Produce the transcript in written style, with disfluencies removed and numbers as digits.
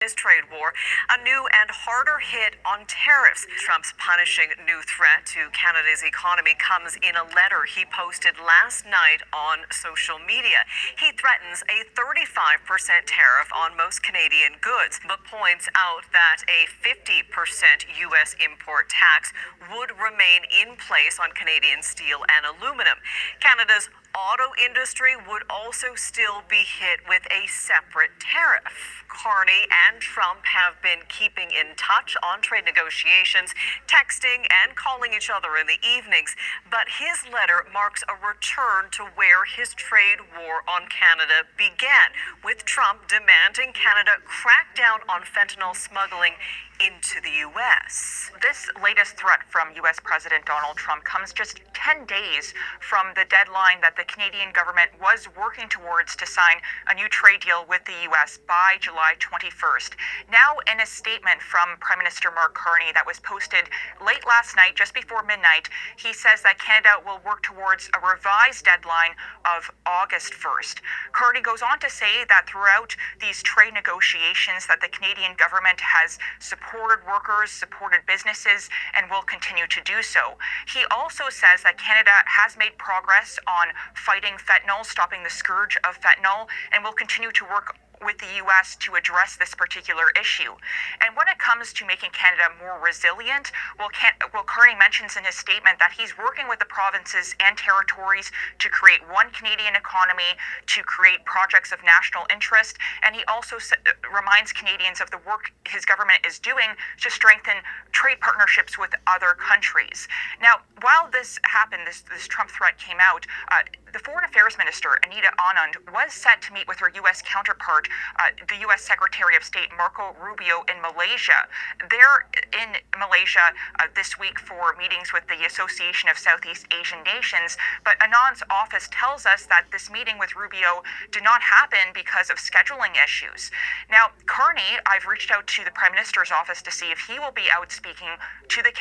His trade war, a new and harder hit on tariffs. Trump's punishing new threat to Canada's economy comes in a letter he posted last night on social media. He threatens a 35% tariff on most Canadian goods, but points out that a 50% U.S. import tax would remain in place on Canadian steel and aluminum. Canada's auto industry would also still be hit with a separate tariff. Carney and Trump have been keeping in touch on trade negotiations, texting and calling each other in the evenings, but his letter marks a return to where his trade war on Canada began, with Trump demanding Canada crack down on fentanyl smuggling into the U.S. This latest threat from U.S. President Donald Trump comes just 10 days from the deadline that the Canadian government was working towards to sign a new trade deal with the U.S. by July 21st. Now, in a statement from Prime Minister Mark Carney that was posted late last night, just before midnight, he says that Canada will work towards a revised deadline of August 1st. Carney goes on to say that throughout these trade negotiations that the Canadian government has supported workers, supported businesses, and will continue to do so. He also says that Canada has made progress on fighting fentanyl, stopping the scourge of fentanyl, and will continue to work with the U.S. to address this particular issue. And when it comes to making Canada more resilient, Carney mentions in his statement that he's working with the provinces and territories to create one Canadian economy, to create projects of national interest, and he also reminds Canadians of the work his government is doing to strengthen trade partnerships with other countries. Now, while this happened, this Trump threat came out, the Foreign Affairs Minister, Anita Anand, was set to meet with her U.S. counterpart, the U.S. Secretary of State Marco Rubio in Malaysia. They're in Malaysia this week for meetings with the Association of Southeast Asian Nations, but Anand's office tells us that this meeting with Rubio did not happen because of scheduling issues. Now, Carney, I've reached out to the Prime Minister's office to see if he will be out speaking to the